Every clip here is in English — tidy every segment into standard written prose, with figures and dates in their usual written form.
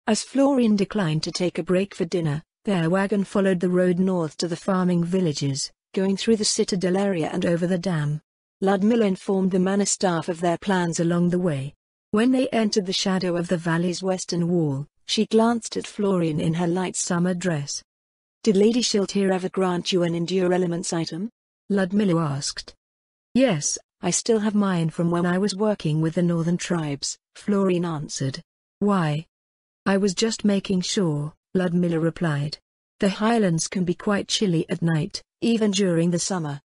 As Florian declined to take a break for dinner, their wagon followed the road north to the farming villages, going through the citadel area and over the dam. Ludmilla informed the manor staff of their plans along the way. When they entered the shadow of the valley's western wall, she glanced at Florian in her light summer dress. "Did Lady Shiltir ever grant you an Endure Elements item?" Ludmilla asked. "Yes, I still have mine from when I was working with the northern tribes," Florian answered. "Why?" "I was just making sure," Ludmilla replied. "The highlands can be quite chilly at night, even during the summer."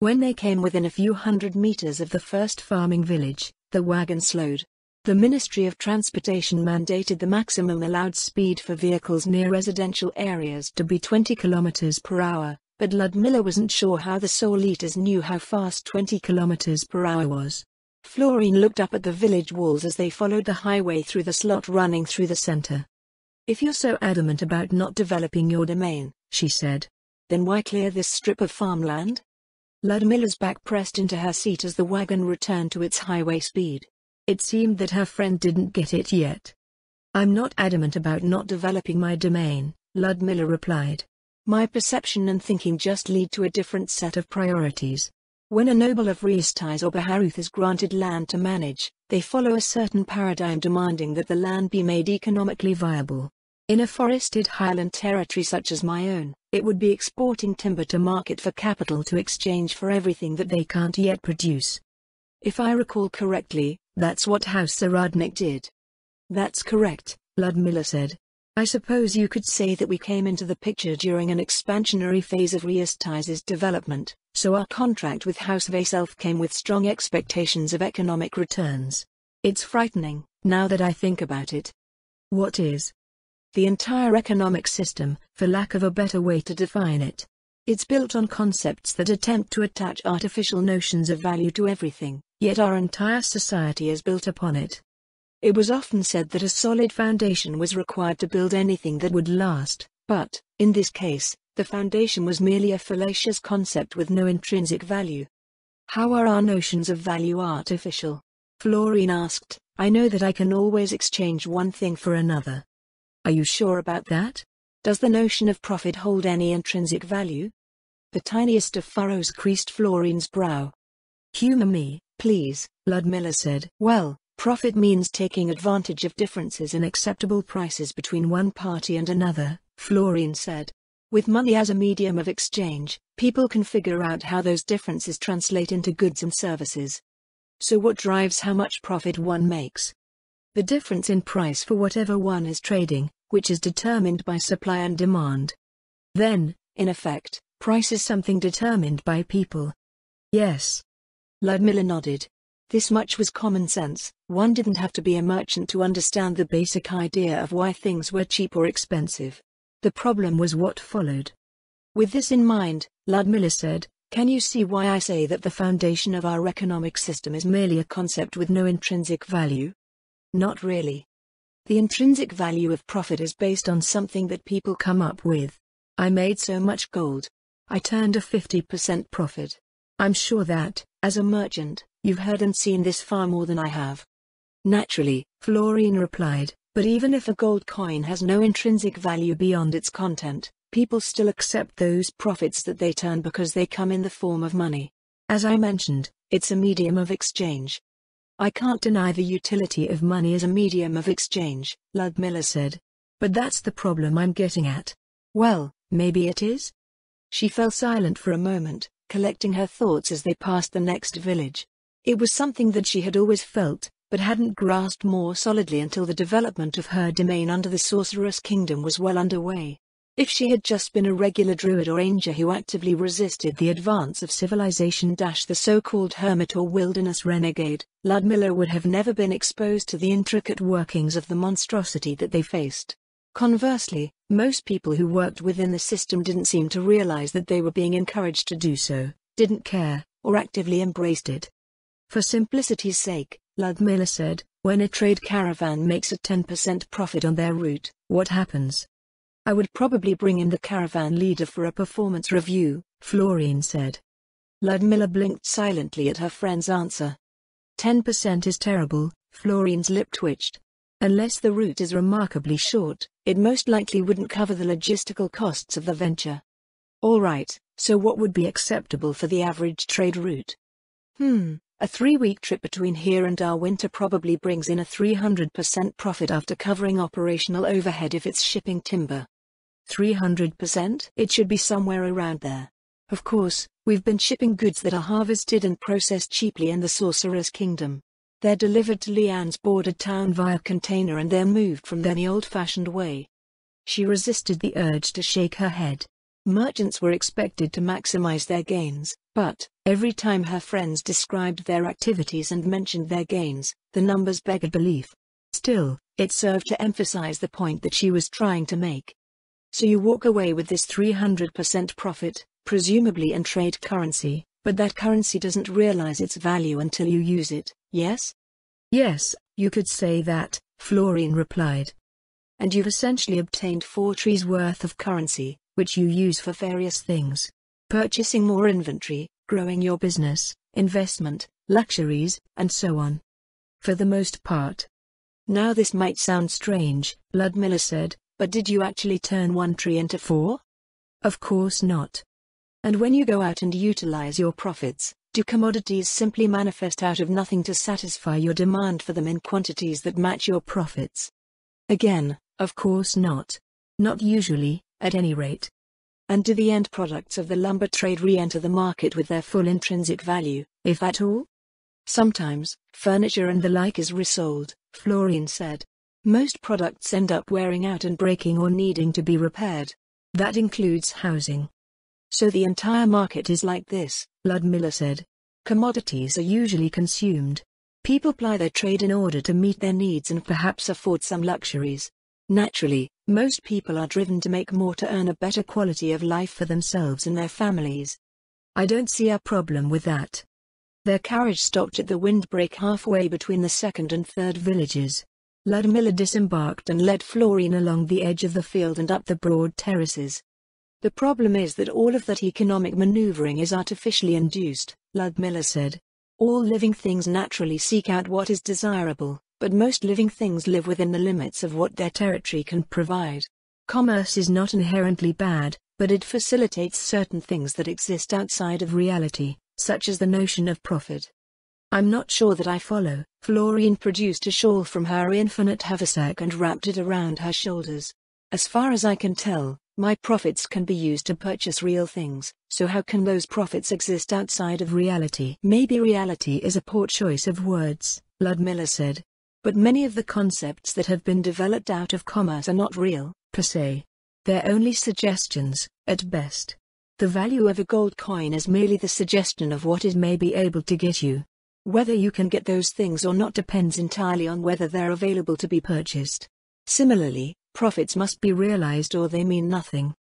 When they came within a few hundred meters of the first farming village, the wagon slowed. The Ministry of Transportation mandated the maximum allowed speed for vehicles near residential areas to be 20 km per hour, but Ludmilla wasn't sure how the Soul Eaters knew how fast 20 km per hour was. Florian looked up at the village walls as they followed the highway through the slot running through the center. "If you're so adamant about not developing your domain," she said, "then why clear this strip of farmland?" Ludmilla's back pressed into her seat as the wagon returned to its highway speed. It seemed that her friend didn't get it yet. "I'm not adamant about not developing my domain," Ludmilla replied. "My perception and thinking just lead to a different set of priorities. When a noble of Riestais or Baharuth is granted land to manage, they follow a certain paradigm demanding that the land be made economically viable. In a forested highland territory such as my own, it would be exporting timber to market for capital to exchange for everything that they can't yet produce. If I recall correctly, that's what House Saradnik did." "That's correct," Ludmilla said. "I suppose you could say that we came into the picture during an expansionary phase of Riestais' development, so our contract with House Vaself came with strong expectations of economic returns. It's frightening, now that I think about it." "What is?" "The entire economic system, for lack of a better way to define it. It's built on concepts that attempt to attach artificial notions of value to everything, yet our entire society is built upon it. It was often said that a solid foundation was required to build anything that would last, but, in this case, the foundation was merely a fallacious concept with no intrinsic value." "How are our notions of value artificial?" Florian asked. "I know that I can always exchange one thing for another." "Are you sure about that? Does the notion of profit hold any intrinsic value?" The tiniest of furrows creased Florian's brow. "Humor me, please," Ludmilla said. "Well, profit means taking advantage of differences in acceptable prices between one party and another," Florian said. "With money as a medium of exchange, people can figure out how those differences translate into goods and services. So what drives how much profit one makes? The difference in price for whatever one is trading, which is determined by supply and demand. Then, in effect, price is something determined by people." "Yes." Ludmilla nodded. This much was common sense. One didn't have to be a merchant to understand the basic idea of why things were cheap or expensive. The problem was what followed. "With this in mind," Ludmilla said, "can you see why I say that the foundation of our economic system is merely a concept with no intrinsic value?" "Not really. The intrinsic value of profit is based on something that people come up with. I made so much gold. I turned a 50% profit. I'm sure that, as a merchant, you've heard and seen this far more than I have." "Naturally," Florian replied, "but even if a gold coin has no intrinsic value beyond its content, people still accept those profits that they turn because they come in the form of money. As I mentioned, it's a medium of exchange." "I can't deny the utility of money as a medium of exchange," Ludmilla said. "But that's the problem I'm getting at." "Well, maybe it is?" She fell silent for a moment, collecting her thoughts as they passed the next village. It was something that she had always felt, but hadn't grasped more solidly until the development of her domain under the Sorceress Kingdom was well underway. If she had just been a regular druid or ranger who actively resisted the advance of civilization - the so-called hermit or wilderness renegade, Ludmilla would have never been exposed to the intricate workings of the monstrosity that they faced. Conversely, most people who worked within the system didn't seem to realize that they were being encouraged to do so, didn't care, or actively embraced it. "For simplicity's sake," Ludmilla said, "when a trade caravan makes a 10% profit on their route, what happens?" "I would probably bring in the caravan leader for a performance review," Florian said. Ludmilla blinked silently at her friend's answer. 10% is terrible, Florian's lip twitched. Unless the route is remarkably short, it most likely wouldn't cover the logistical costs of the venture. Alright, so what would be acceptable for the average trade route? A 3-week trip between here and our winter probably brings in a 300% profit after covering operational overhead if it's shipping timber. 300%? It should be somewhere around there. Of course, we've been shipping goods that are harvested and processed cheaply in the Sorcerer's Kingdom. They're delivered to Lian's bordered town via container and they're moved from there the old-fashioned way. She resisted the urge to shake her head. Merchants were expected to maximize their gains, but, every time her friends described their activities and mentioned their gains, the numbers begged belief. Still, it served to emphasize the point that she was trying to make. So you walk away with this 300% profit, presumably in trade currency, but that currency doesn't realize its value until you use it, yes? Yes, you could say that, Florine replied. And you've essentially obtained 4 trees worth of currency, which you use for various things. Purchasing more inventory, growing your business, investment, luxuries, and so on. For the most part. Now this might sound strange, Ludmilla said, but did you actually turn 1 tree into 4? Of course not. And when you go out and utilize your profits, do commodities simply manifest out of nothing to satisfy your demand for them in quantities that match your profits? Again, of course not. Not usually, at any rate. And do the end products of the lumber trade re-enter the market with their full intrinsic value, if at all? Sometimes, furniture and the like is resold, Florine said. Most products end up wearing out and breaking or needing to be repaired. That includes housing. So the entire market is like this, Ludmilla said. Commodities are usually consumed. People ply their trade in order to meet their needs and perhaps afford some luxuries. Naturally, most people are driven to make more to earn a better quality of life for themselves and their families. I don't see a problem with that. Their carriage stopped at the windbreak halfway between the second and third villages. Ludmilla disembarked and led Florine along the edge of the field and up the broad terraces. The problem is that all of that economic maneuvering is artificially induced, Ludmilla said. All living things naturally seek out what is desirable, but most living things live within the limits of what their territory can provide. Commerce is not inherently bad, but it facilitates certain things that exist outside of reality, such as the notion of profit. I'm not sure that I follow. Florine produced a shawl from her infinite haversack and wrapped it around her shoulders. As far as I can tell, my profits can be used to purchase real things, so how can those profits exist outside of reality? Maybe reality is a poor choice of words, Ludmilla said. But many of the concepts that have been developed out of commerce are not real, per se. They're only suggestions, at best. The value of a gold coin is merely the suggestion of what it may be able to get you. Whether you can get those things or not depends entirely on whether they're available to be purchased. Similarly, profits must be realized or they mean nothing.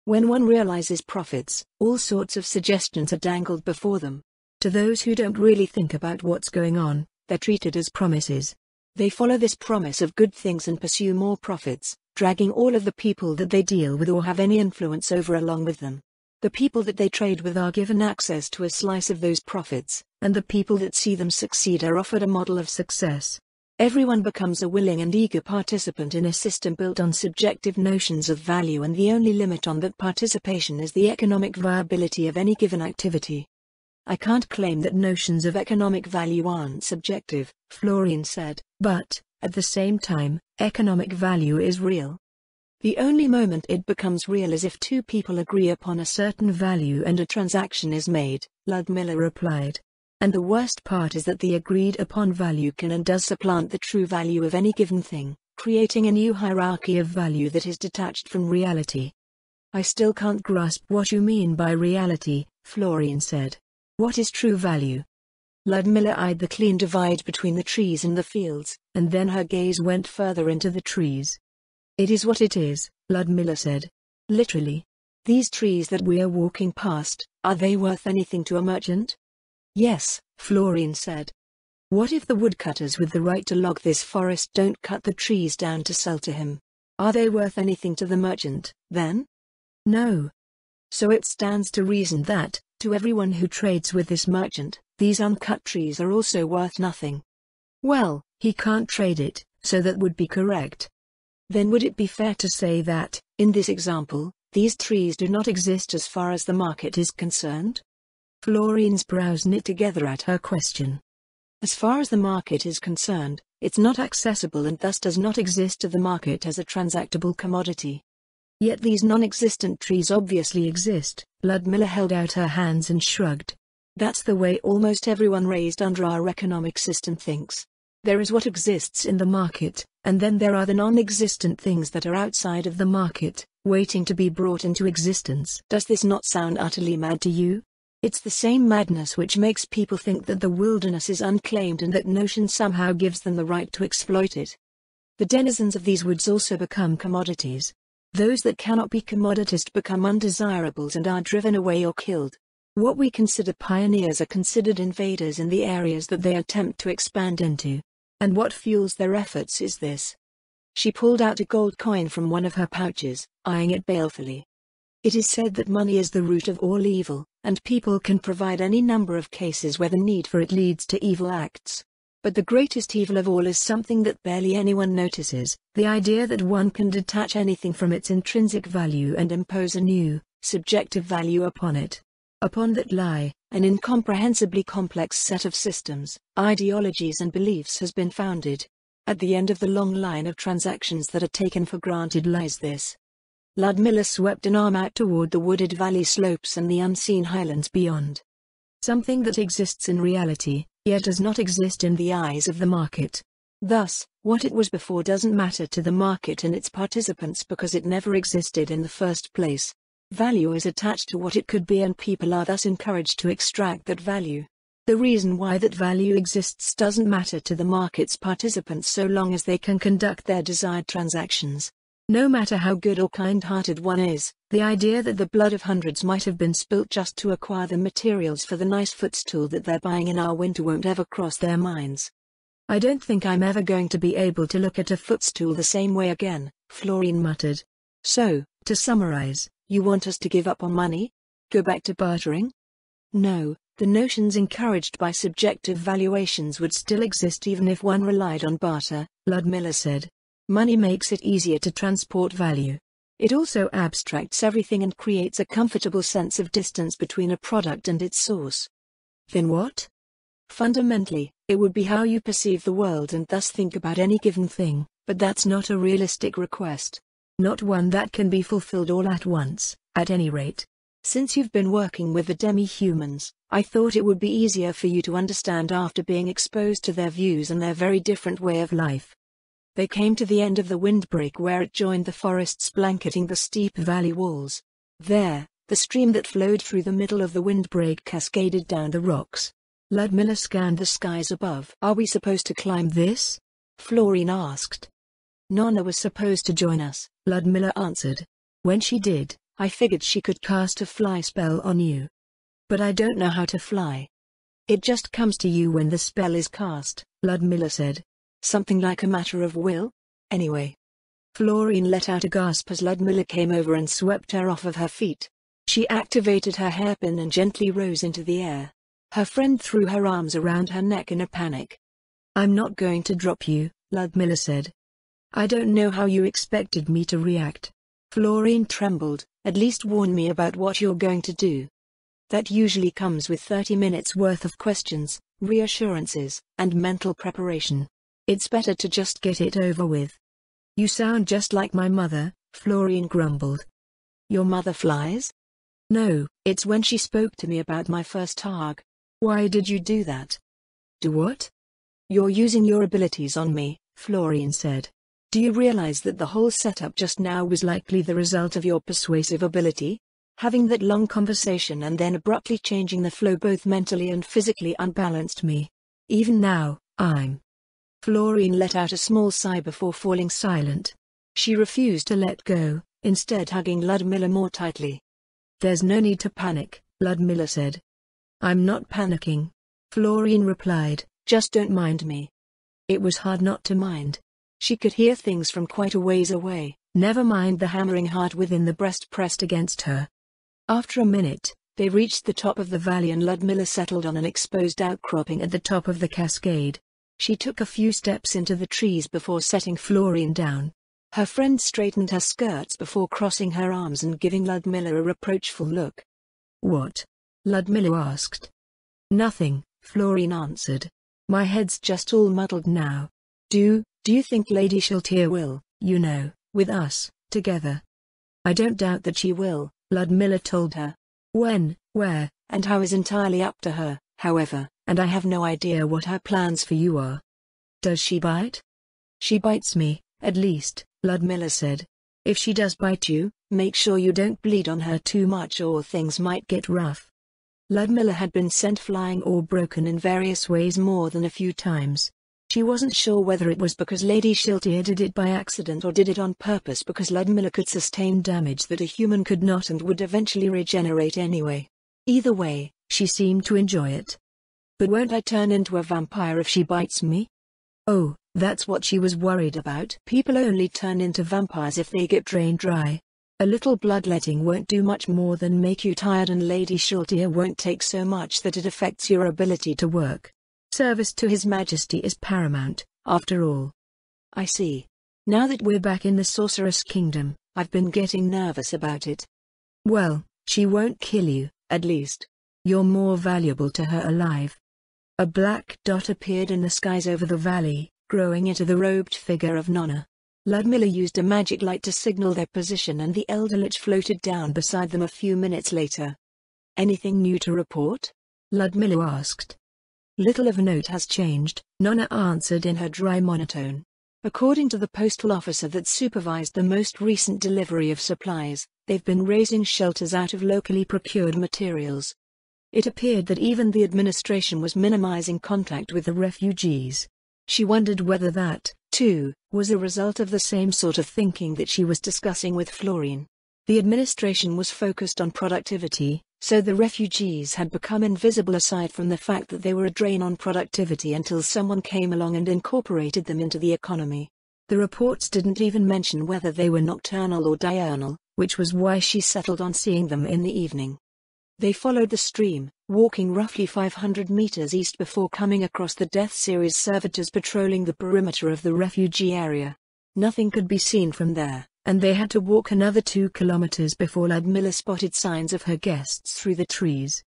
When one realizes profits, all sorts of suggestions are dangled before them. To those who don't really think about what's going on, they're treated as promises. They follow this promise of good things and pursue more profits, dragging all of the people that they deal with or have any influence over along with them. The people that they trade with are given access to a slice of those profits, and the people that see them succeed are offered a model of success. Everyone becomes a willing and eager participant in a system built on subjective notions of value, and the only limit on that participation is the economic viability of any given activity. I can't claim that notions of economic value aren't subjective, Florine said, but, at the same time, economic value is real. The only moment it becomes real is if two people agree upon a certain value and a transaction is made, Ludmilla replied. And the worst part is that the agreed upon value can and does supplant the true value of any given thing, creating a new hierarchy of value that is detached from reality. I still can't grasp what you mean by reality, Florine said. What is true value? Ludmilla eyed the clean divide between the trees and the fields, and then her gaze went further into the trees. It is what it is, Ludmilla said. Literally. These trees that we are walking past, are they worth anything to a merchant? Yes, Florine said. What if the woodcutters with the right to log this forest don't cut the trees down to sell to him? Are they worth anything to the merchant, then? No. So it stands to reason that, to everyone who trades with this merchant, these uncut trees are also worth nothing. Well, he can't trade it, so that would be correct. Then would it be fair to say that, in this example, these trees do not exist as far as the market is concerned? Florine's brows knit together at her question. As far as the market is concerned, it's not accessible and thus does not exist to the market as a transactable commodity. Yet these non-existent trees obviously exist. Ludmilla held out her hands and shrugged. That's the way almost everyone raised under our economic system thinks. There is what exists in the market, and then there are the non-existent things that are outside of the market, waiting to be brought into existence. Does this not sound utterly mad to you? It's the same madness which makes people think that the wilderness is unclaimed and that notion somehow gives them the right to exploit it. The denizens of these woods also become commodities. Those that cannot be commoditized become undesirables and are driven away or killed. What we consider pioneers are considered invaders in the areas that they attempt to expand into. And what fuels their efforts is this. She pulled out a gold coin from one of her pouches, eyeing it balefully. It is said that money is the root of all evil, and people can provide any number of cases where the need for it leads to evil acts. But the greatest evil of all is something that barely anyone notices, the idea that one can detach anything from its intrinsic value and impose a new, subjective value upon it. Upon that lie, an incomprehensibly complex set of systems, ideologies and beliefs has been founded. At the end of the long line of transactions that are taken for granted lies this. Ludmilla swept an arm out toward the wooded valley slopes and the unseen highlands beyond. Something that exists in reality, yet does not exist in the eyes of the market. Thus, what it was before doesn't matter to the market and its participants because it never existed in the first place. Value is attached to what it could be and people are thus encouraged to extract that value. The reason why that value exists doesn't matter to the market's participants so long as they can conduct their desired transactions. No matter how good or kind-hearted one is, the idea that the blood of hundreds might have been spilt just to acquire the materials for the nice footstool that they're buying in our winter won't ever cross their minds. I don't think I'm ever going to be able to look at a footstool the same way again, Florine muttered. So, to summarize, you want us to give up on money? Go back to bartering? No, the notions encouraged by subjective valuations would still exist even if one relied on barter, Ludmilla said. Money makes it easier to transport value. It also abstracts everything and creates a comfortable sense of distance between a product and its source. Then what? Fundamentally, it would be how you perceive the world and thus think about any given thing, but that's not a realistic request. Not one that can be fulfilled all at once, at any rate. Since you've been working with the demi-humans, I thought it would be easier for you to understand after being exposed to their views and their very different way of life. They came to the end of the windbreak where it joined the forests blanketing the steep valley walls. There, the stream that flowed through the middle of the windbreak cascaded down the rocks. Ludmilla scanned the skies above. Are we supposed to climb this? Florine asked. Nana was supposed to join us, Ludmilla answered. When she did, I figured she could cast a fly spell on you. But I don't know how to fly. It just comes to you when the spell is cast, Ludmilla said. Something like a matter of will? Anyway. Florine let out a gasp as Ludmilla came over and swept her off of her feet. She activated her hairpin and gently rose into the air. Her friend threw her arms around her neck in a panic. I'm not going to drop you, Ludmilla said. I don't know how you expected me to react. Florine trembled. At least warn me about what you're going to do. That usually comes with 30 minutes worth of questions, reassurances, and mental preparation. It's better to just get it over with. You sound just like my mother, Florine grumbled. Your mother flies? No, it's when she spoke to me about my first targ. Why did you do that? Do what? You're using your abilities on me, Florine said. Do you realize that the whole setup just now was likely the result of your persuasive ability? Having that long conversation and then abruptly changing the flow both mentally and physically unbalanced me. Even now, I'm... Florine let out a small sigh before falling silent. She refused to let go, instead hugging Ludmilla more tightly. There's no need to panic, Ludmilla said. I'm not panicking. Florine replied, just don't mind me. It was hard not to mind. She could hear things from quite a ways away, never mind the hammering heart within the breast pressed against her. After a minute, they reached the top of the valley and Ludmilla settled on an exposed outcropping at the top of the cascade. She took a few steps into the trees before setting Florine down. Her friend straightened her skirts before crossing her arms and giving Ludmilla a reproachful look. "What?" Ludmilla asked. "Nothing," Florine answered. "My head's just all muddled now. Do you think Lady Sheltier will, with us, together?" "I don't doubt that she will," Ludmilla told her. "When, where, and how is entirely up to her, however, and I have no idea what her plans for you are." "Does she bite?" "She bites me, at least," Ludmilla said. "If she does bite you, make sure you don't bleed on her too much or things might get rough." Ludmilla had been sent flying or broken in various ways more than a few times. She wasn't sure whether it was because Lady Sheltier did it by accident or did it on purpose because Ludmilla could sustain damage that a human could not and would eventually regenerate anyway. Either way, she seemed to enjoy it. "But won't I turn into a vampire if she bites me?" Oh, that's what she was worried about. People only turn into vampires if they get drained dry. A little bloodletting won't do much more than make you tired, and Lady Sheltier won't take so much that it affects your ability to work. Service to His Majesty is paramount, after all. "I see. Now that we're back in the Sorceress Kingdom, I've been getting nervous about it." "Well, she won't kill you, at least. You're more valuable to her alive." A black dot appeared in the skies over the valley, growing into the robed figure of Nonna. Ludmilla used a magic light to signal their position and the Elder Lich floated down beside them a few minutes later. "Anything new to report?" Ludmilla asked. "Little of note has changed," Nonna answered in her dry monotone. "According to the postal officer that supervised the most recent delivery of supplies, they've been raising shelters out of locally procured materials. It appeared that even the administration was minimizing contact with the refugees." She wondered whether that, too, was a result of the same sort of thinking that she was discussing with Florine. The administration was focused on productivity, so the refugees had become invisible aside from the fact that they were a drain on productivity until someone came along and incorporated them into the economy. The reports didn't even mention whether they were nocturnal or diurnal, which was why she settled on seeing them in the evening. They followed the stream, walking roughly 500 meters east before coming across the Death Series servitors patrolling the perimeter of the refugee area. Nothing could be seen from there, and they had to walk another 2 kilometers before Ludmilla spotted signs of her guests through the trees.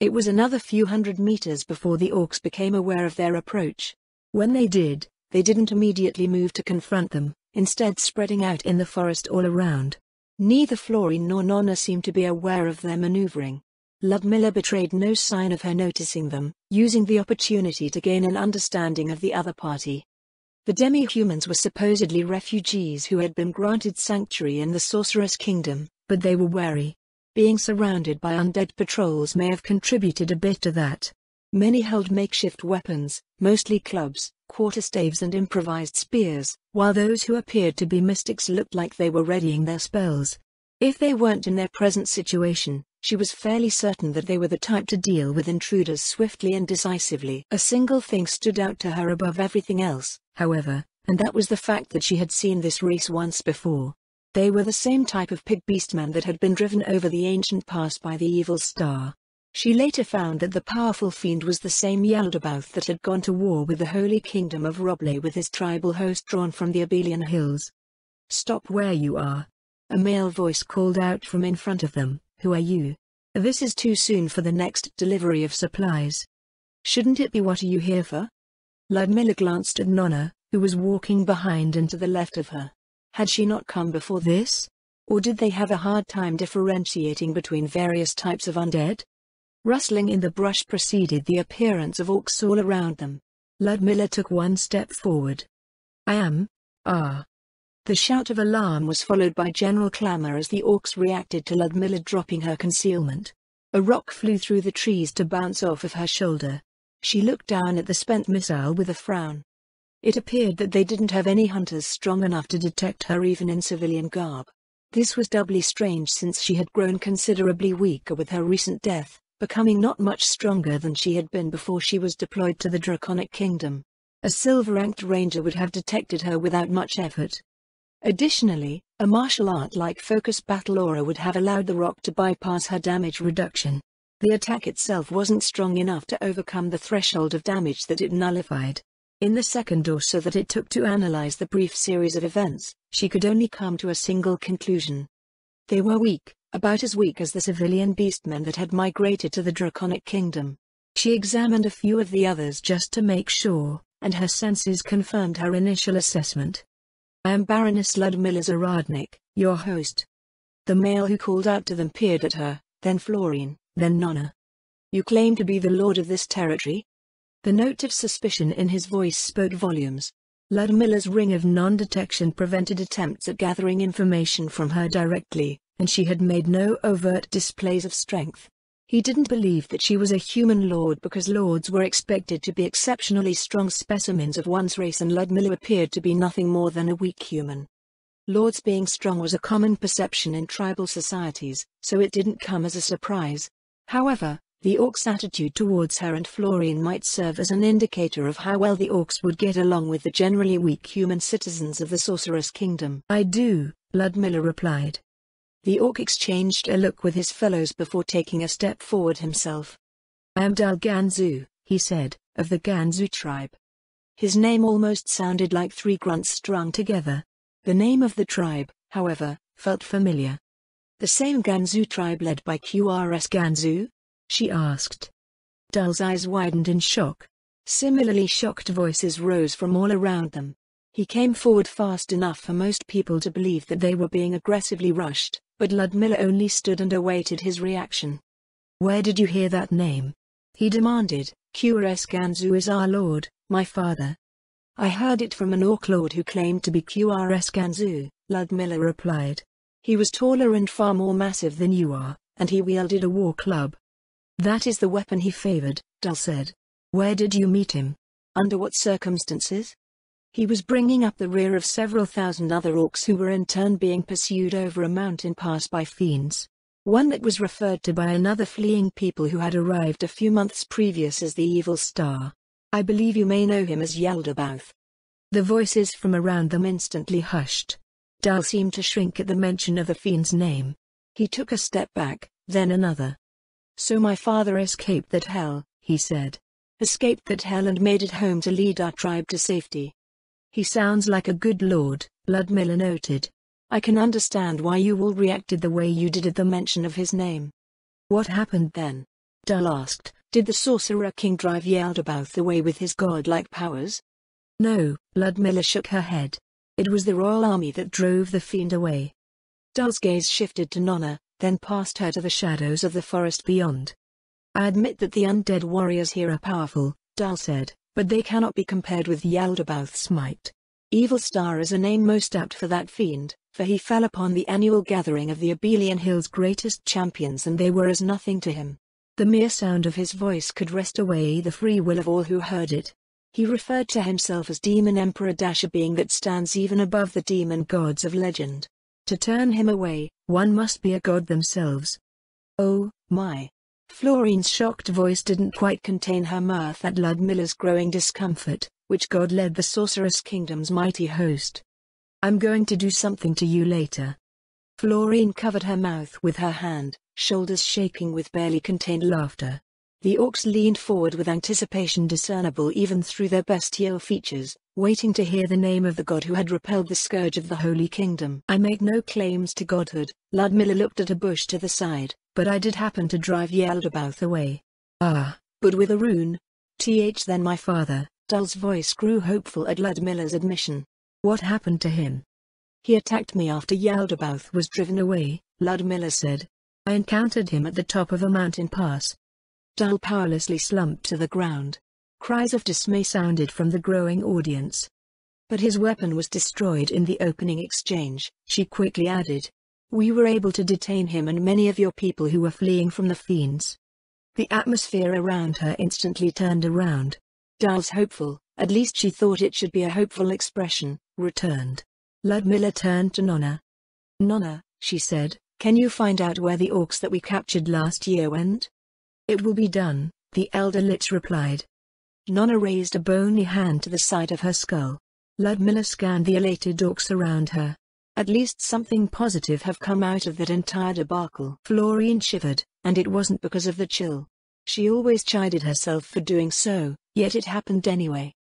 It was another few hundred meters before the orcs became aware of their approach. When they did, they didn't immediately move to confront them, instead spreading out in the forest all around. Neither Florine nor Nonna seemed to be aware of their maneuvering. Ludmilla betrayed no sign of her noticing them, using the opportunity to gain an understanding of the other party. The demi-humans were supposedly refugees who had been granted sanctuary in the Sorceress Kingdom, but they were wary. Being surrounded by undead patrols may have contributed a bit to that. Many held makeshift weapons, mostly clubs, quarterstaves and improvised spears, while those who appeared to be mystics looked like they were readying their spells. If they weren't in their present situation, she was fairly certain that they were the type to deal with intruders swiftly and decisively. A single thing stood out to her above everything else, however, and that was the fact that she had seen this race once before. They were the same type of pig beastman that had been driven over the ancient past by the evil star. She later found that the powerful fiend was the same Yaldabaoth that had gone to war with the Holy Kingdom of Roble with his tribal host drawn from the Abelian Hills. "Stop where you are." A male voice called out from in front of them. "Who are you? This is too soon for the next delivery of supplies." "Shouldn't it be what are you here for?" Ludmilla glanced at Nonna, who was walking behind and to the left of her. Had she not come before this? Or did they have a hard time differentiating between various types of undead? Rustling in the brush preceded the appearance of orcs all around them. Ludmilla took one step forward. "I am. Ah." The shout of alarm was followed by general clamor as the orcs reacted to Ludmilla dropping her concealment. A rock flew through the trees to bounce off of her shoulder. She looked down at the spent missile with a frown. It appeared that they didn't have any hunters strong enough to detect her even in civilian garb. This was doubly strange since she had grown considerably weaker with her recent death, becoming not much stronger than she had been before she was deployed to the Draconic Kingdom. A silver-ranked ranger would have detected her without much effort. Additionally, a martial art-like focus battle aura would have allowed the rock to bypass her damage reduction. The attack itself wasn't strong enough to overcome the threshold of damage that it nullified. In the second or so that it took to analyze the brief series of events, she could only come to a single conclusion. They were weak, about as weak as the civilian beastmen that had migrated to the Draconic Kingdom. She examined a few of the others just to make sure, and her senses confirmed her initial assessment. "I am Baroness Ludmilla Zaradnik, your host." The male who called out to them peered at her, then Florine, then Nonna. "You claim to be the lord of this territory?" The note of suspicion in his voice spoke volumes. Ludmilla's ring of non-detection prevented attempts at gathering information from her directly, and she had made no overt displays of strength. He didn't believe that she was a human lord because lords were expected to be exceptionally strong specimens of one's race, and Ludmilla appeared to be nothing more than a weak human. Lords being strong was a common perception in tribal societies, so it didn't come as a surprise. However, the orcs' attitude towards her and Florine might serve as an indicator of how well the orcs would get along with the generally weak human citizens of the Sorceress Kingdom. "I do," Ludmilla replied. The orc exchanged a look with his fellows before taking a step forward himself. "I am Dal Ganzu," he said, "of the Ganzu tribe." His name almost sounded like three grunts strung together. The name of the tribe, however, felt familiar. "The same Ganzu tribe led by QRS Ganzu?" she asked. Dal's eyes widened in shock. Similarly shocked voices rose from all around them. He came forward fast enough for most people to believe that they were being aggressively rushed, but Ludmilla only stood and awaited his reaction. "Where did you hear that name?" he demanded. "QRS Ganzu is our lord, my father." "I heard it from an orc lord who claimed to be QRS Ganzu," Ludmilla replied. "He was taller and far more massive than you are, and he wielded a war club." "That is the weapon he favored," Dal said. "Where did you meet him? Under what circumstances?" "He was bringing up the rear of several thousand other orcs who were in turn being pursued over a mountain pass by fiends. One that was referred to by another fleeing people who had arrived a few months previous as the Evil Star. I believe you may know him as Yaldabaoth." The voices from around them instantly hushed. Dal seemed to shrink at the mention of the fiend's name. He took a step back, then another. "So my father escaped that hell," he said. "Escaped that hell and made it home to lead our tribe to safety." "He sounds like a good lord," Ludmilla noted. "I can understand why you all reacted the way you did at the mention of his name." "What happened then?" Dal asked. "Did the Sorcerer King drive Yaldabaoth away with his godlike powers?" "No," Ludmilla shook her head. "It was the royal army that drove the fiend away." Dal's gaze shifted to Nonna, then past her to the shadows of the forest beyond. "I admit that the undead warriors here are powerful," Dal said, "but they cannot be compared with Yaldabaoth's might. Evil Star is a name most apt for that fiend, for he fell upon the annual gathering of the Abelian Hills' greatest champions and they were as nothing to him." The mere sound of his voice could wrest away the free will of all who heard it. He referred to himself as Demon Emperor, a being that stands even above the demon gods of legend. To turn him away, one must be a god themselves. "Oh, my." Florine's shocked voice didn't quite contain her mirth at Ludmilla's growing discomfort. "Which god led the Sorceress Kingdom's mighty host?" "I'm going to do something to you later." Florine covered her mouth with her hand, shoulders shaking with barely contained laughter. The orcs leaned forward with anticipation discernible even through their bestial features, waiting to hear the name of the god who had repelled the scourge of the Holy Kingdom. "I make no claims to godhood," Ludmilla looked at a bush to the side, "but I did happen to drive Yaldabaoth away." "Ah, but with a rune? Then my father." Dal's voice grew hopeful at Ludmilla's admission. "What happened to him?" "He attacked me after Yaldabaoth was driven away," Ludmilla said. "I encountered him at the top of a mountain pass." Dal powerlessly slumped to the ground. Cries of dismay sounded from the growing audience. "But his weapon was destroyed in the opening exchange," she quickly added. "We were able to detain him and many of your people who were fleeing from the fiends." The atmosphere around her instantly turned around. Dal's hopeful, at least she thought it should be a hopeful expression, returned. Ludmilla turned to Nonna. "Nonna," she said, "can you find out where the orcs that we captured last year went?" "It will be done," the elder Lich replied. Nonna raised a bony hand to the side of her skull. Ludmilla scanned the elated orcs around her. At least something positive have come out of that entire debacle. Florine shivered, and it wasn't because of the chill. She always chided herself for doing so, yet it happened anyway.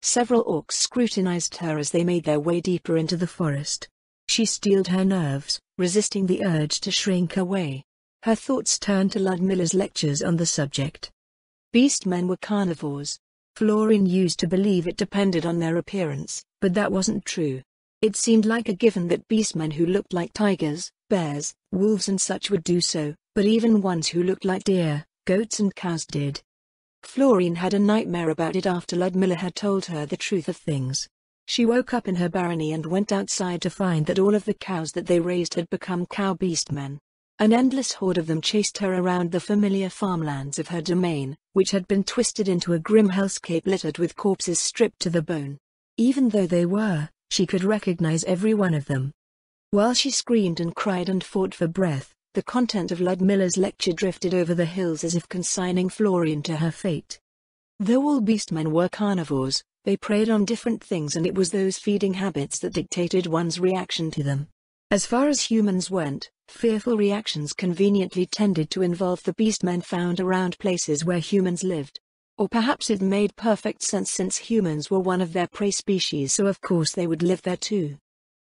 Several orcs scrutinized her as they made their way deeper into the forest. She steeled her nerves, resisting the urge to shrink away. Her thoughts turned to Ludmilla's lectures on the subject. Beastmen were carnivores. Florine used to believe it depended on their appearance, but that wasn't true. It seemed like a given that beastmen who looked like tigers, bears, wolves and such would do so, but even ones who looked like deer, goats and cows did. Florine had a nightmare about it after Ludmilla had told her the truth of things. She woke up in her barony and went outside to find that all of the cows that they raised had become cow beastmen. An endless horde of them chased her around the familiar farmlands of her domain, which had been twisted into a grim hellscape littered with corpses stripped to the bone. Even though they were, she could recognize every one of them. While she screamed and cried and fought for breath, the content of Ludmilla's lecture drifted over the hills as if consigning Florine to her fate. Though all beastmen were carnivores, they preyed on different things, and it was those feeding habits that dictated one's reaction to them. As far as humans went, fearful reactions conveniently tended to involve the beastmen found around places where humans lived. Or perhaps it made perfect sense since humans were one of their prey species, so of course they would live there too.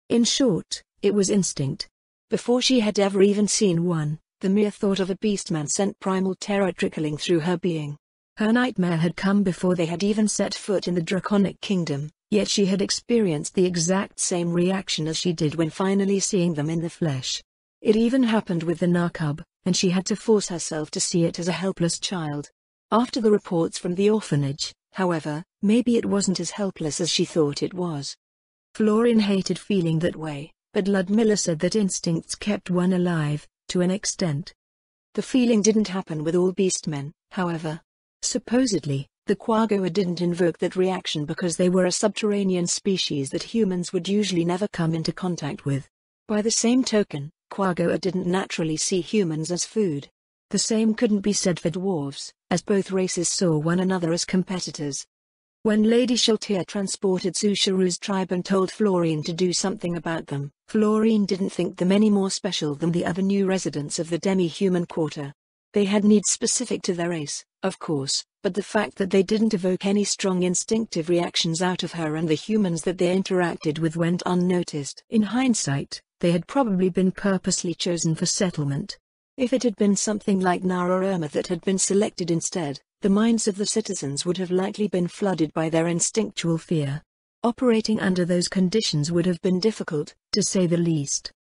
In short, it was instinct. Before she had ever even seen one, the mere thought of a beastman sent primal terror trickling through her being. Her nightmare had come before they had even set foot in the Draconic Kingdom, yet she had experienced the exact same reaction as she did when finally seeing them in the flesh. It even happened with the Narcub, and she had to force herself to see it as a helpless child. After the reports from the orphanage, however, maybe it wasn't as helpless as she thought it was. Florine hated feeling that way, but Ludmilla said that instincts kept one alive, to an extent. The feeling didn't happen with all beastmen, however. Supposedly, the Quagga didn't invoke that reaction because they were a subterranean species that humans would usually never come into contact with. By the same token, Quagga didn't naturally see humans as food. The same couldn't be said for dwarves, as both races saw one another as competitors. When Lady Shaltir transported Susharu's tribe and told Florine to do something about them, Florine didn't think them any more special than the other new residents of the demi-human quarter. They had needs specific to their race, of course, but the fact that they didn't evoke any strong instinctive reactions out of her and the humans that they interacted with went unnoticed. In hindsight, they had probably been purposely chosen for settlement. If it had been something like Nara Irma that had been selected instead, the minds of the citizens would have likely been flooded by their instinctual fear. Operating under those conditions would have been difficult, to say the least.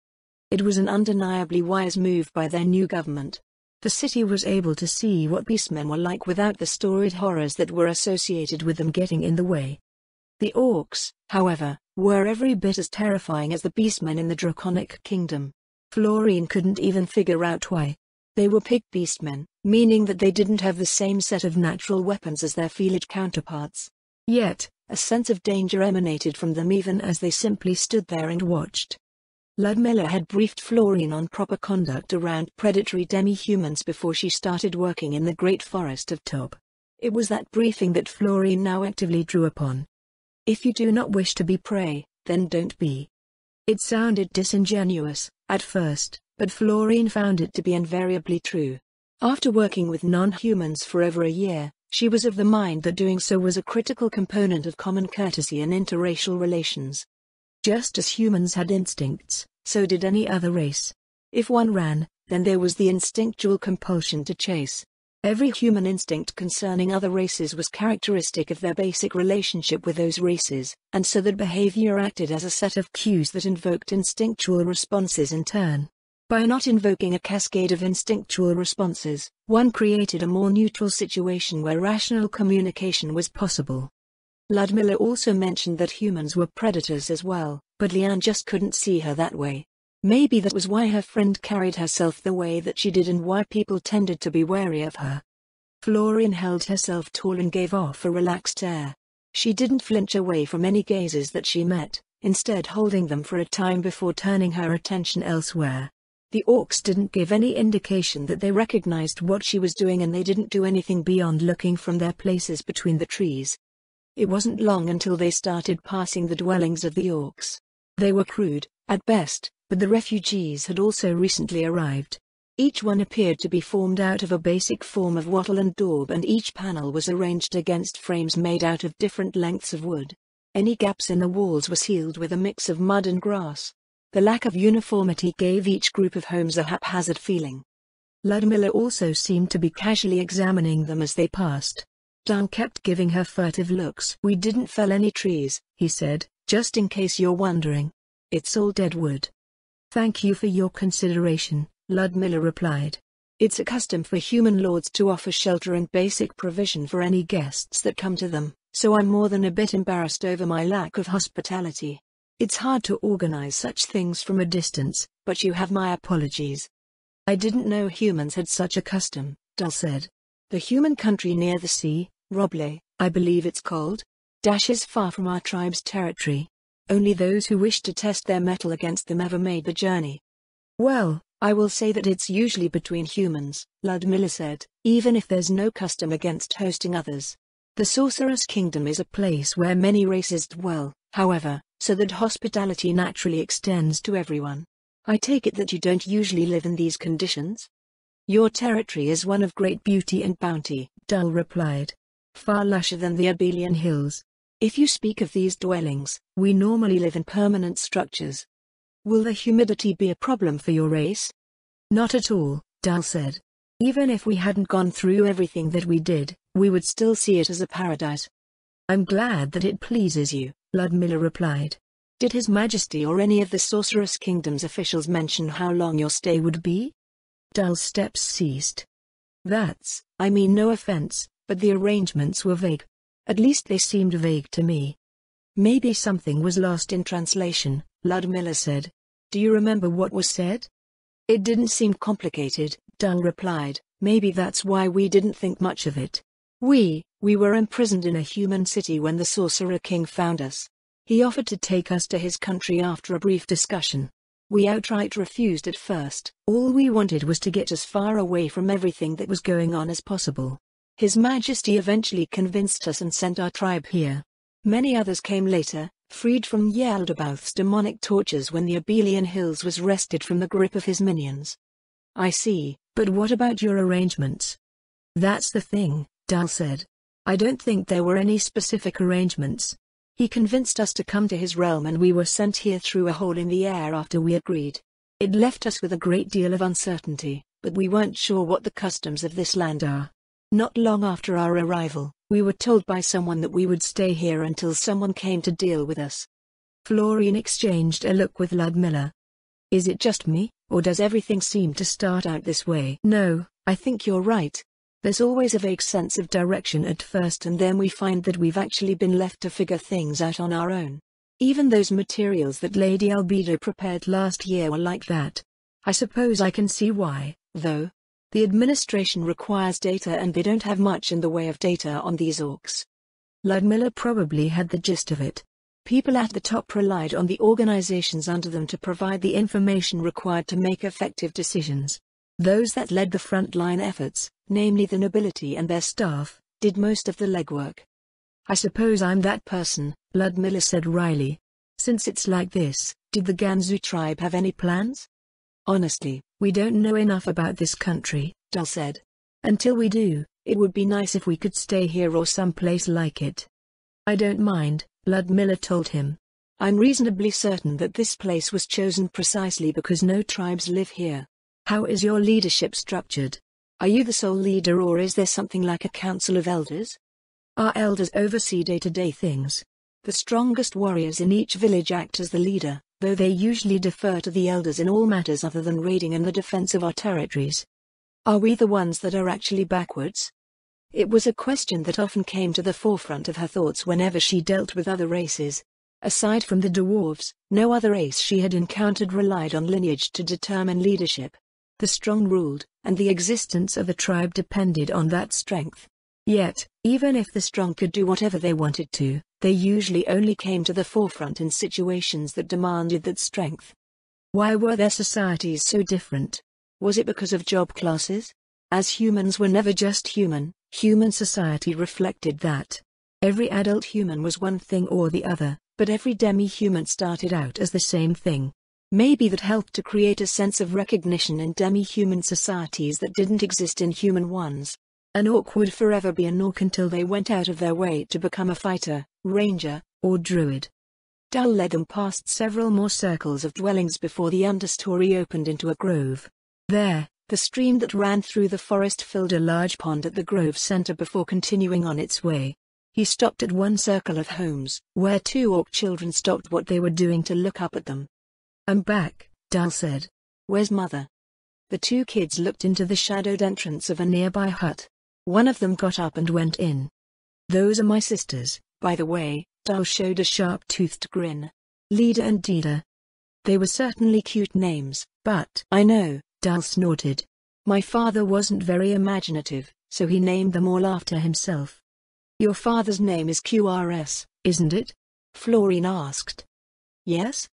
It was an undeniably wise move by their new government. The city was able to see what beastmen were like without the storied horrors that were associated with them getting in the way. The orcs, however, were every bit as terrifying as the beastmen in the Draconic Kingdom. Florine couldn't even figure out why. They were pig beastmen, meaning that they didn't have the same set of natural weapons as their felid counterparts. Yet, a sense of danger emanated from them even as they simply stood there and watched. Ludmilla had briefed Florine on proper conduct around predatory demi-humans before she started working in the Great Forest of Tob. It was that briefing that Florine now actively drew upon. If you do not wish to be prey, then don't be. It sounded disingenuous, at first, but Florine found it to be invariably true. After working with non-humans for over a year, she was of the mind that doing so was a critical component of common courtesy in interracial relations. Just as humans had instincts, so did any other race. If one ran, then there was the instinctual compulsion to chase. Every human instinct concerning other races was characteristic of their basic relationship with those races, and so that behavior acted as a set of cues that invoked instinctual responses in turn. By not invoking a cascade of instinctual responses, one created a more neutral situation where rational communication was possible. Ludmilla also mentioned that humans were predators as well, but Leanne just couldn't see her that way. Maybe that was why her friend carried herself the way that she did and why people tended to be wary of her. Florine held herself tall and gave off a relaxed air. She didn't flinch away from any gazes that she met, instead holding them for a time before turning her attention elsewhere. The orcs didn't give any indication that they recognized what she was doing, and they didn't do anything beyond looking from their places between the trees. It wasn't long until they started passing the dwellings of the orcs. They were crude, at best, but the refugees had also recently arrived. Each one appeared to be formed out of a basic form of wattle and daub, and each panel was arranged against frames made out of different lengths of wood. Any gaps in the walls were sealed with a mix of mud and grass. The lack of uniformity gave each group of homes a haphazard feeling. Ludmilla also seemed to be casually examining them as they passed. Dal kept giving her furtive looks. "We didn't fell any trees," he said, "just in case you're wondering. It's all dead wood." "Thank you for your consideration," Ludmilla replied. "It's a custom for human lords to offer shelter and basic provision for any guests that come to them, so I'm more than a bit embarrassed over my lack of hospitality. It's hard to organize such things from a distance, but you have my apologies." "I didn't know humans had such a custom," Dal said. "The human country near the sea, Roble, I believe it's called, is far from our tribe's territory. Only those who wished to test their mettle against them ever made the journey." "Well, I will say that it's usually between humans," Ludmilla said, "even if there's no custom against hosting others. The Sorceress Kingdom is a place where many races dwell, however, so that hospitality naturally extends to everyone. I take it that you don't usually live in these conditions?" "Your territory is one of great beauty and bounty," Dal replied. "Far lusher than the Abelian Hills. If you speak of these dwellings, we normally live in permanent structures." "Will the humidity be a problem for your race?" "Not at all," Dal said. "Even if we hadn't gone through everything that we did, we would still see it as a paradise." "I'm glad that it pleases you," Ludmilla replied. "Did His Majesty or any of the Sorceress Kingdom's officials mention how long your stay would be?" Dal's steps ceased. I mean no offense, but the arrangements were vague. At least they seemed vague to me." "Maybe something was lost in translation," Ludmilla said. "Do you remember what was said?" "It didn't seem complicated," Dal replied. "Maybe that's why we didn't think much of it. We were imprisoned in a human city when the Sorcerer King found us. He offered to take us to his country after a brief discussion. We outright refused at first. All we wanted was to get as far away from everything that was going on as possible. His Majesty eventually convinced us and sent our tribe here. Many others came later, freed from Yaldabaoth's demonic tortures when the Abelian Hills was wrested from the grip of his minions." "I see, but what about your arrangements?" "That's the thing," Dal said. "I don't think there were any specific arrangements. He convinced us to come to his realm and we were sent here through a hole in the air after we agreed. It left us with a great deal of uncertainty, but we weren't sure what the customs of this land are. Not long after our arrival, we were told by someone that we would stay here until someone came to deal with us." Florine exchanged a look with Ludmilla. "Is it just me, or does everything seem to start out this way?" "No, I think you're right. There's always a vague sense of direction at first, and then we find that we've actually been left to figure things out on our own. Even those materials that Lady Albedo prepared last year were like that. I suppose I can see why, though. The administration requires data and they don't have much in the way of data on these orcs." Ludmilla probably had the gist of it. People at the top relied on the organizations under them to provide the information required to make effective decisions. Those that led the frontline efforts, namely the nobility and their staff, did most of the legwork. "I suppose I'm that person," Ludmilla said wryly. "Since it's like this, did the Ganzu tribe have any plans?" "Honestly, we don't know enough about this country," Dal said. "Until we do, it would be nice if we could stay here or someplace like it." "I don't mind," Ludmilla told him. "I'm reasonably certain that this place was chosen precisely because no tribes live here. How is your leadership structured? Are you the sole leader or is there something like a council of elders?" "Our elders oversee day-to-day things. The strongest warriors in each village act as the leader, though they usually defer to the elders in all matters other than raiding and the defense of our territories." "Are we the ones that are actually backwards?" It was a question that often came to the forefront of her thoughts whenever she dealt with other races. Aside from the dwarves, no other race she had encountered relied on lineage to determine leadership. The strong ruled, and the existence of a tribe depended on that strength. Yet, even if the strong could do whatever they wanted to, they usually only came to the forefront in situations that demanded that strength. Why were their societies so different? Was it because of job classes? As humans were never just human, human society reflected that. Every adult human was one thing or the other, but every demi-human started out as the same thing. Maybe that helped to create a sense of recognition in demi-human societies that didn't exist in human ones. An orc would forever be an orc until they went out of their way to become a fighter, ranger, or druid. Dal led them past several more circles of dwellings before the understory opened into a grove. There, the stream that ran through the forest filled a large pond at the grove's center before continuing on its way. He stopped at one circle of homes, where two orc children stopped what they were doing to look up at them. "I'm back," Dal said. "Where's Mother?" The two kids looked into the shadowed entrance of a nearby hut. One of them got up and went in. "Those are my sisters, by the way," Dal showed a sharp-toothed grin. "Lida and Dida. They were certainly cute names, but I know," Dal snorted. "My father wasn't very imaginative, so he named them all after himself." "Your father's name is QRS, isn't it?" Florine asked. "Yes?"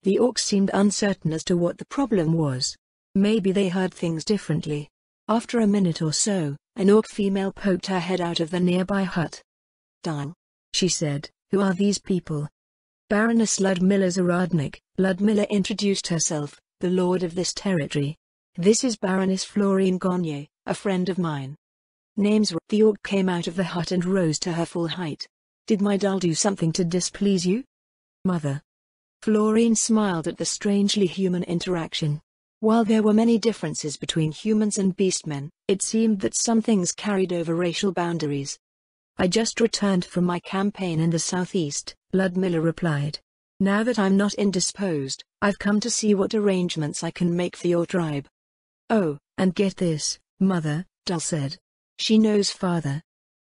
The orcs seemed uncertain as to what the problem was. Maybe they heard things differently. After a minute or so, an orc female poked her head out of the nearby hut. "Dal," she said, "who are these people?" "Baroness Ludmilla Zaradnik," Ludmilla introduced herself, "the lord of this territory. This is Baroness Florine Gagne, a friend of mine." Names. The orc came out of the hut and rose to her full height. "Did my Dal do something to displease you?" "Mother." Florine smiled at the strangely human interaction. While there were many differences between humans and beastmen, it seemed that some things carried over racial boundaries. "I just returned from my campaign in the southeast," Ludmilla replied. "Now that I'm not indisposed, I've come to see what arrangements I can make for your tribe." "Oh, and get this, Mother," Dal said. "She knows Father."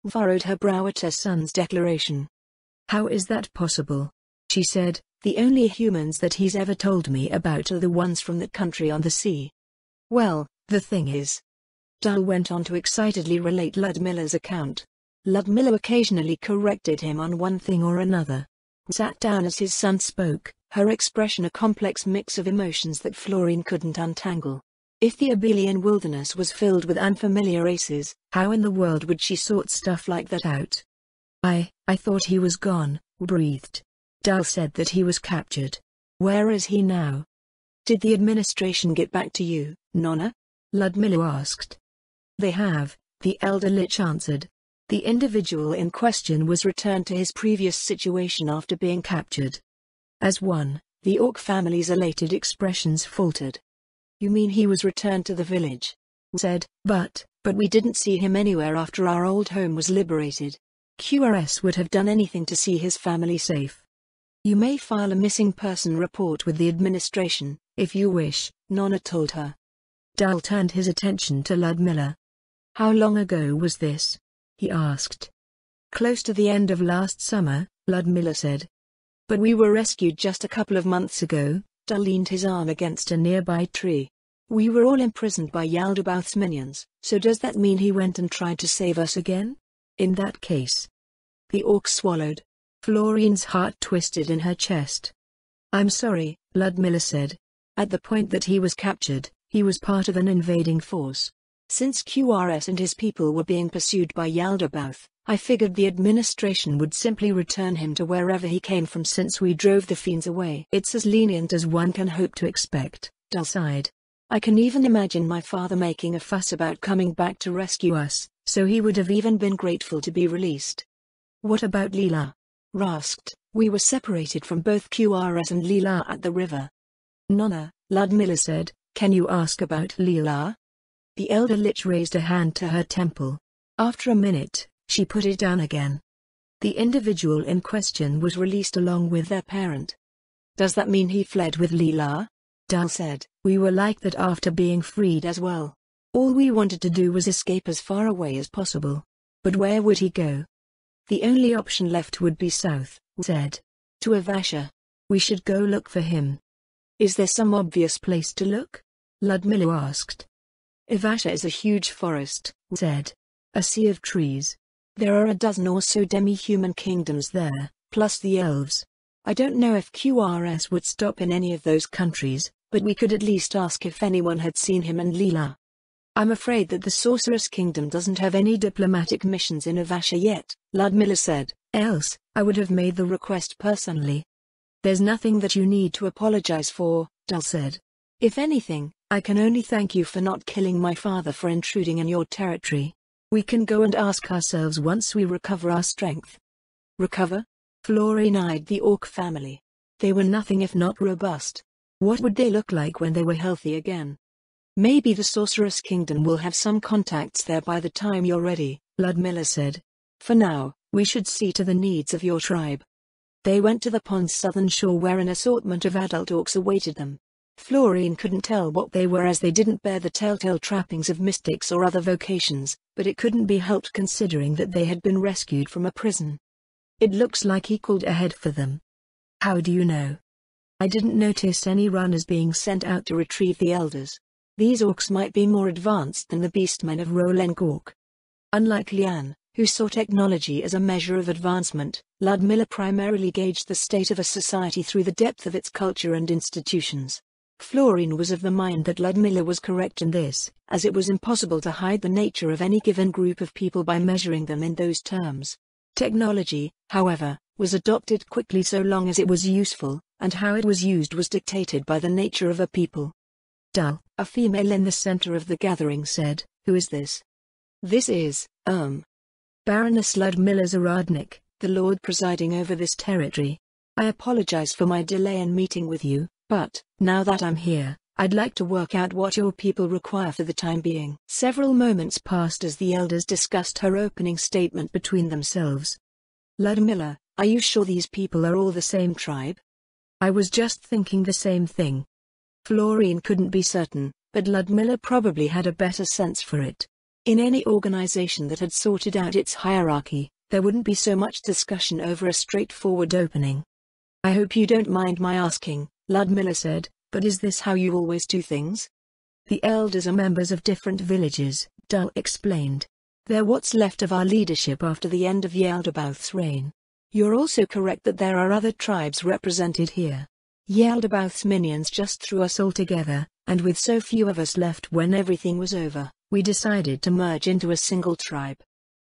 Furrowed her brow at her son's declaration. "How is that possible?" she said. "The only humans that he's ever told me about are the ones from that country on the sea." "Well, the thing is," Dal went on to excitedly relate Ludmilla's account. Ludmilla occasionally corrected him on one thing or another. Sat down as his son spoke, her expression a complex mix of emotions that Florine couldn't untangle. If the Abelian wilderness was filled with unfamiliar races, how in the world would she sort stuff like that out? I thought he was gone," breathed. Dal said that he was captured. "Where is he now?" "Did the administration get back to you, Nonna?" Ludmilla asked. "They have," the elder lich answered. "The individual in question was returned to his previous situation after being captured." As one, the orc family's elated expressions faltered. "You mean he was returned to the village?" said, but we didn't see him anywhere after our old home was liberated. QRS would have done anything to see his family safe." "You may file a missing person report with the administration, if you wish," Nonna told her. Dal turned his attention to Ludmilla. "How long ago was this?" he asked. "Close to the end of last summer," Ludmilla said. "But we were rescued just a couple of months ago." Dal leaned his arm against a nearby tree. "We were all imprisoned by Yaldabaoth's minions, so does that mean he went and tried to save us again? In that case..." The orc swallowed. Florine's heart twisted in her chest. "I'm sorry," Ludmilla said. "At the point that he was captured, he was part of an invading force. Since QRS and his people were being pursued by Yaldabaoth, I figured the administration would simply return him to wherever he came from since we drove the fiends away." "It's as lenient as one can hope to expect," Dal sighed. "I can even imagine my father making a fuss about coming back to rescue us, so he would have even been grateful to be released." "What about Leela?" Rasked. "We were separated from both QRS and Leela at the river." "Nonna," Ludmilla said, "can you ask about Leela?" The elder lich raised a hand to her temple. After a minute, she put it down again. "The individual in question was released along with their parent." "Does that mean he fled with Leela?" Dal said. "We were like that after being freed as well. All we wanted to do was escape as far away as possible. But where would he go?" "The only option left would be south," said. "To Avasha. We should go look for him." "Is there some obvious place to look?" Ludmilla asked. "Avasha is a huge forest," said. "A sea of trees. There are a dozen or so demi-human kingdoms there, plus the elves. I don't know if QRS would stop in any of those countries, but we could at least ask if anyone had seen him and Leela." "I'm afraid that the Sorceress Kingdom doesn't have any diplomatic missions in Avasha yet," Ludmilla said, "else, I would have made the request personally." "There's nothing that you need to apologize for," Dal said. If anything, I can only thank you for not killing my father for intruding in your territory. We can go and ask ourselves once we recover our strength. Recover? Florine eyed the orc family. They were nothing if not robust. What would they look like when they were healthy again? Maybe the Sorceress Kingdom will have some contacts there by the time you're ready, Ludmilla said. For now, we should see to the needs of your tribe. They went to the pond's southern shore where an assortment of adult orcs awaited them. Florine couldn't tell what they were as they didn't bear the telltale trappings of mystics or other vocations, but it couldn't be helped considering that they had been rescued from a prison. It looks like he called ahead for them. How do you know? I didn't notice any runners being sent out to retrieve the elders. These orcs might be more advanced than the beastmen of Rolengork. Unlike Lian, who saw technology as a measure of advancement, Ludmilla primarily gauged the state of a society through the depth of its culture and institutions. Florine was of the mind that Ludmilla was correct in this, as it was impossible to hide the nature of any given group of people by measuring them in those terms. Technology, however, was adopted quickly so long as it was useful, and how it was used was dictated by the nature of a people. Dal, a female in the center of the gathering said, "Who is this?" "This is, Baroness Ludmilla Zaradnik, the lord presiding over this territory. I apologize for my delay in meeting with you, but, now that I'm here, I'd like to work out what your people require for the time being." Several moments passed as the elders discussed her opening statement between themselves. "Ludmilla, are you sure these people are all the same tribe?" "I was just thinking the same thing." Florine couldn't be certain, but Ludmilla probably had a better sense for it. In any organization that had sorted out its hierarchy, there wouldn't be so much discussion over a straightforward opening. "I hope you don't mind my asking," Ludmilla said, "but is this how you always do things?" "The elders are members of different villages," Dal explained. "They're what's left of our leadership after the end of Yaldabaoth's reign. You're also correct that there are other tribes represented here. Yaldabaoth's minions just threw us all together, and with so few of us left when everything was over, we decided to merge into a single tribe."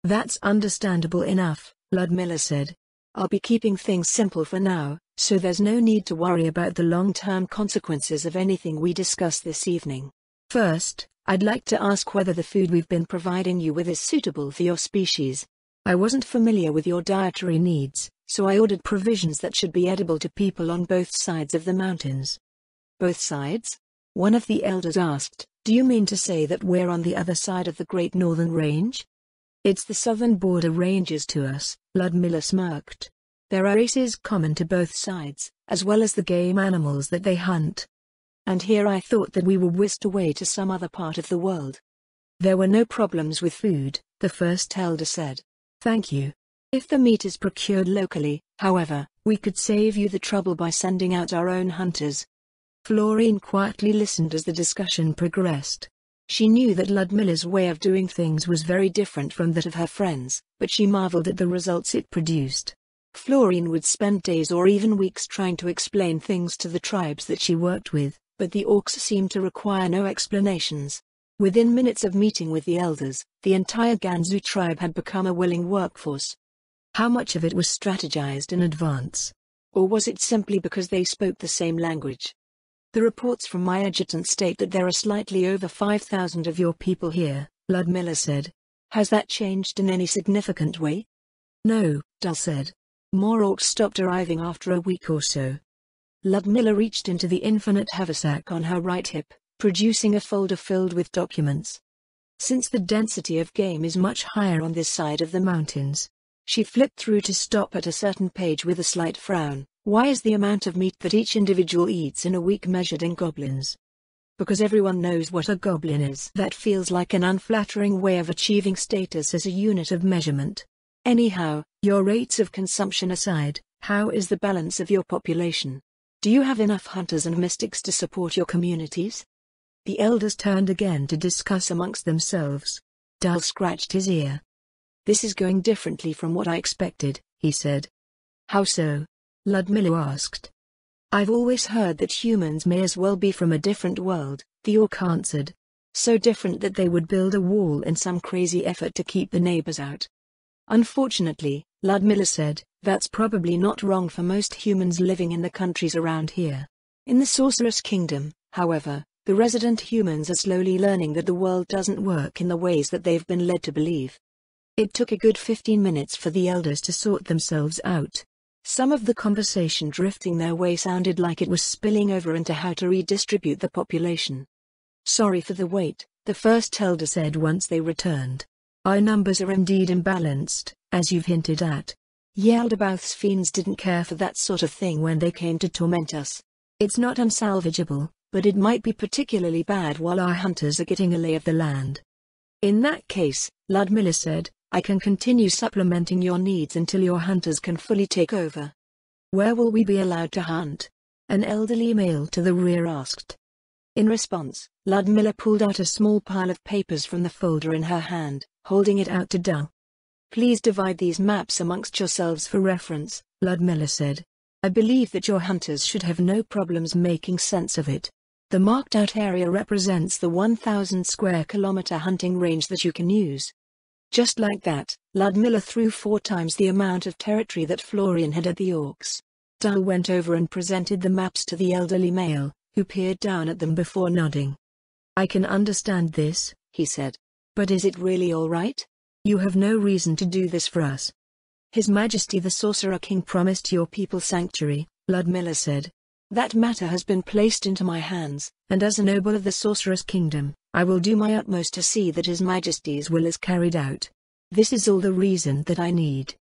"That's understandable enough," Ludmilla said. "I'll be keeping things simple for now, so there's no need to worry about the long-term consequences of anything we discuss this evening. First, I'd like to ask whether the food we've been providing you with is suitable for your species. I wasn't familiar with your dietary needs, so I ordered provisions that should be edible to people on both sides of the mountains." "Both sides?" one of the elders asked. "Do you mean to say that we're on the other side of the Great Northern Range?" "It's the southern border ranges to us," Ludmilla smirked. "There are races common to both sides, as well as the game animals that they hunt. And here I thought that we were whisked away to some other part of the world." "There were no problems with food," the first elder said. "Thank you. If the meat is procured locally, however, we could save you the trouble by sending out our own hunters." Florine quietly listened as the discussion progressed. She knew that Ludmilla's way of doing things was very different from that of her friends, but she marveled at the results it produced. Florine would spend days or even weeks trying to explain things to the tribes that she worked with, but the orcs seemed to require no explanations. Within minutes of meeting with the elders, the entire Ganzu tribe had become a willing workforce. How much of it was strategized in advance? Or was it simply because they spoke the same language? "The reports from my adjutant state that there are slightly over 5,000 of your people here," Ludmilla said. "Has that changed in any significant way?" "No," Dal said. "More orcs stopped arriving after a week or so." Ludmilla reached into the infinite haversack on her right hip, producing a folder filled with documents. "Since the density of game is much higher on this side of the mountains." She flipped through to stop at a certain page with a slight frown. "Why is the amount of meat that each individual eats in a week measured in goblins?" "Because everyone knows what a goblin is." "That feels like an unflattering way of achieving status as a unit of measurement. Anyhow, your rates of consumption aside, how is the balance of your population? Do you have enough hunters and mystics to support your communities?" The elders turned again to discuss amongst themselves. Dal scratched his ear. "This is going differently from what I expected," he said. "How so?" Ludmilla asked. "I've always heard that humans may as well be from a different world," the orc answered. "So different that they would build a wall in some crazy effort to keep the neighbors out." "Unfortunately," Ludmilla said, "that's probably not wrong for most humans living in the countries around here. In the Sorceress Kingdom, however, the resident humans are slowly learning that the world doesn't work in the ways that they've been led to believe. It took a good 15 minutes for the elders to sort themselves out. Some of the conversation drifting their way sounded like it was spilling over into how to redistribute the population. "Sorry for the wait," the first elder said once they returned. "Our numbers are indeed imbalanced, as you've hinted at. Yaldabaoth's fiends didn't care for that sort of thing when they came to torment us. It's not unsalvageable, but it might be particularly bad while our hunters are getting a lay of the land." "In that case," Ludmilla said, "I can continue supplementing your needs until your hunters can fully take over." "Where will we be allowed to hunt?" an elderly male to the rear asked. In response, Ludmilla pulled out a small pile of papers from the folder in her hand, holding it out to Dal. "Please divide these maps amongst yourselves for reference," Ludmilla said. "I believe that your hunters should have no problems making sense of it. The marked-out area represents the 1,000 square kilometer hunting range that you can use." Just like that, Ludmilla threw 4 times the amount of territory that Florian had at the orcs. Dal went over and presented the maps to the elderly male, who peered down at them before nodding. "I can understand this," he said. "But is it really all right? You have no reason to do this for us." "His Majesty the Sorcerer King promised your people sanctuary," Ludmilla said. "That matter has been placed into my hands, and as a noble of the Sorceress Kingdom, I will do my utmost to see that His Majesty's will is carried out. This is all the reason that I need."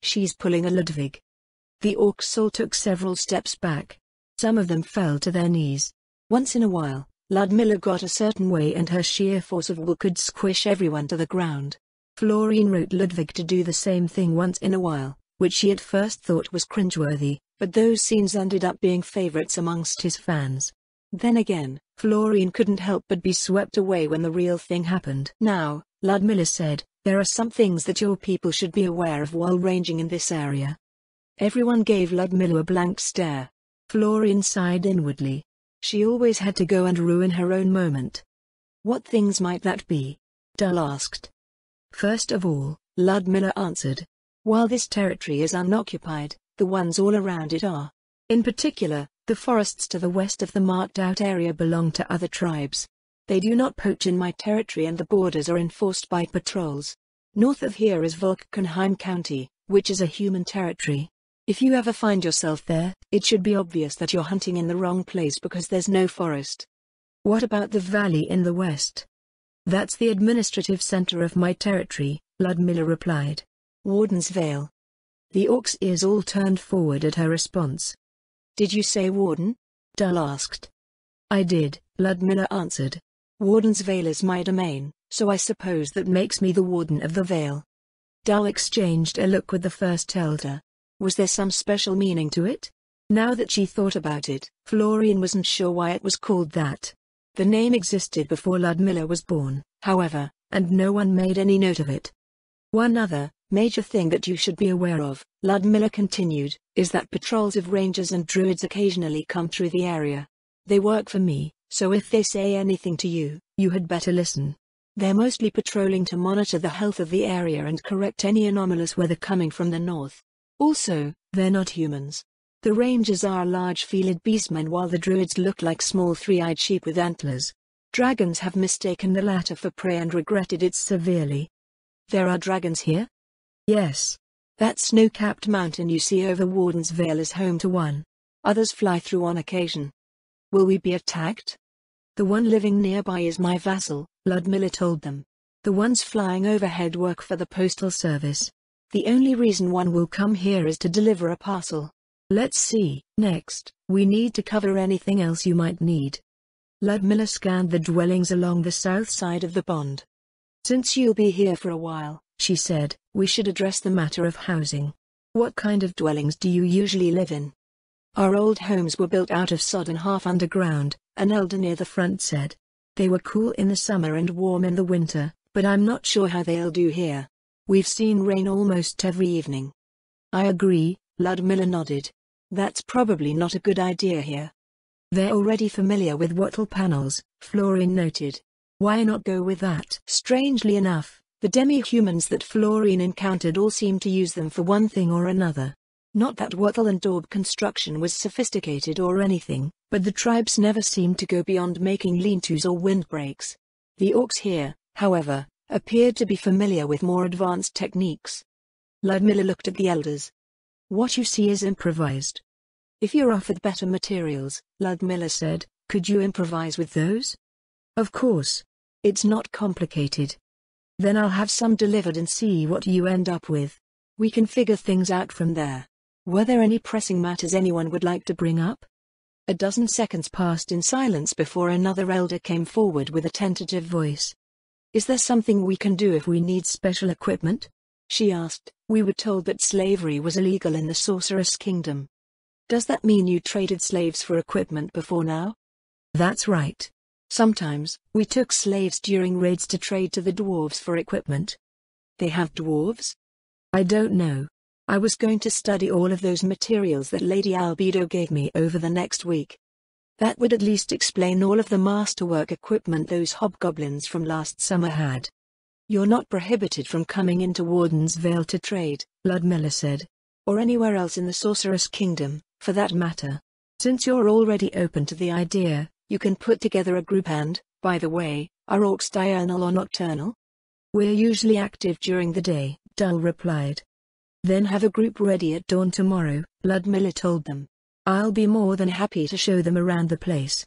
She's pulling a Ludwig." The orcs all took several steps back. Some of them fell to their knees. Once in a while, Ludmilla got a certain way and her sheer force of will could squish everyone to the ground. Florian wrote Ludwig to do the same thing once in a while, which she at first thought was cringeworthy, but those scenes ended up being favorites amongst his fans. Then again, Florian couldn't help but be swept away when the real thing happened. "Now," Ludmilla said, "there are some things that your people should be aware of while ranging in this area." Everyone gave Ludmilla a blank stare. Florian sighed inwardly. She always had to go and ruin her own moment. "What things might that be?" Dal asked. "First of all," Ludmilla answered, "while this territory is unoccupied, the ones all around it are. In particular, the forests to the west of the marked-out area belong to other tribes. They do not poach in my territory and the borders are enforced by patrols. North of here is Volkenheim County, which is a human territory. If you ever find yourself there, it should be obvious that you're hunting in the wrong place because there's no forest." "What about the valley in the west?" "That's the administrative center of my territory," Ludmilla replied. "Warden's Vale." The orcs' ears all turned forward at her response. "Did you say Warden?" Dal asked. "I did," Ludmilla answered. "Warden's Vale is my domain, so I suppose that makes me the Warden of the Vale." Dal exchanged a look with the first elder. Was there some special meaning to it? Now that she thought about it, Florian wasn't sure why it was called that. The name existed before Ludmilla was born, however, and no one made any note of it. "One other major thing that you should be aware of," Ludmilla continued, "is that patrols of rangers and druids occasionally come through the area. They work for me, so if they say anything to you, you had better listen. They're mostly patrolling to monitor the health of the area and correct any anomalous weather coming from the north. Also, they're not humans. The rangers are large feeled beastmen while the druids look like small three-eyed sheep with antlers. Dragons have mistaken the latter for prey and regretted it severely." "There are dragons here?" "Yes. That snow-capped mountain you see over Warden's Vale is home to one. Others fly through on occasion." "Will we be attacked?" "The one living nearby is my vassal," Ludmilla told them. "The ones flying overhead work for the postal service. The only reason one will come here is to deliver a parcel. Let's see. Next, we need to cover anything else you might need." Ludmilla scanned the dwellings along the south side of the pond. "Since you'll be here for a while," she said, "we should address the matter of housing. What kind of dwellings do you usually live in?" "Our old homes were built out of sod and half underground," an elder near the front said. "They were cool in the summer and warm in the winter, but I'm not sure how they'll do here. We've seen rain almost every evening." "I agree," Ludmilla nodded. "That's probably not a good idea here." "They're already familiar with wattle panels," Florian noted. "Why not go with that?" Strangely enough, the demi-humans that Florian encountered all seemed to use them for one thing or another. Not that wattle and daub construction was sophisticated or anything, but the tribes never seemed to go beyond making lean-tos or windbreaks. The orcs here, however, appeared to be familiar with more advanced techniques. Ludmilla looked at the elders. What you see is improvised. If you're offered better materials, Ludmilla said, could you improvise with those? Of course. It's not complicated. Then I'll have some delivered and see what you end up with. We can figure things out from there. Were there any pressing matters anyone would like to bring up? A dozen seconds passed in silence before another elder came forward with a tentative voice. Is there something we can do if we need special equipment? She asked. We were told that slavery was illegal in the Sorceress Kingdom. Does that mean you traded slaves for equipment before now? That's right. Sometimes, we took slaves during raids to trade to the dwarves for equipment. They have dwarves? I don't know. I was going to study all of those materials that Lady Albedo gave me over the next week. That would at least explain all of the masterwork equipment those hobgoblins from last summer had. You're not prohibited from coming into Warden's Vale to trade, Ludmilla said. Or anywhere else in the Sorceress Kingdom, for that matter. Since you're already open to the idea, you can put together a group and, by the way, are orcs diurnal or nocturnal? We're usually active during the day, Dull replied. Then have a group ready at dawn tomorrow, Ludmilla told them. I'll be more than happy to show them around the place.